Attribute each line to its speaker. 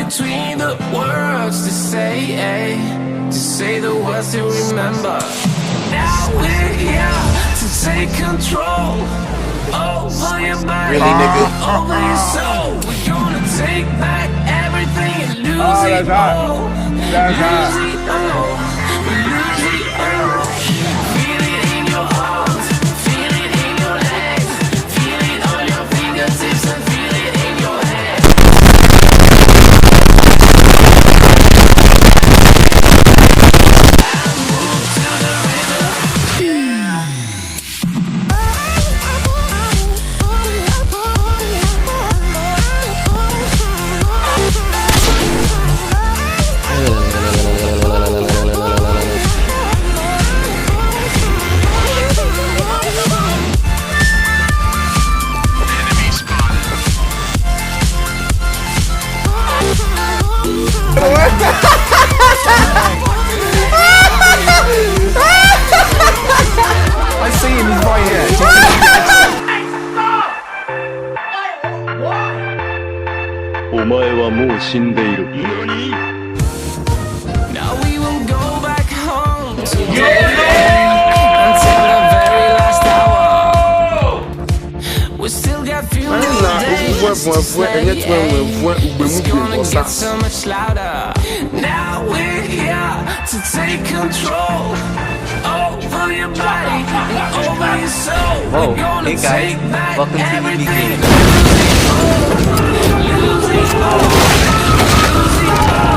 Speaker 1: between the words to say the words to remember. Now we're here to take control over your body, over your soul. We're gonna take back everything and lose it all. Lose it all. Lose it all. Feel it in your arms, feel it in your legs, feel it on your fingertips and feel it in your head. Move to the rhythm.
Speaker 2: I see him, he's right here.
Speaker 1: Now we will go back home together until the very last hour. We still got few more days to stay. It's gonna get so much louder. Now we're here to take control over your body and over your soul. We're gonna take back everything. Lose it all. Lose it all.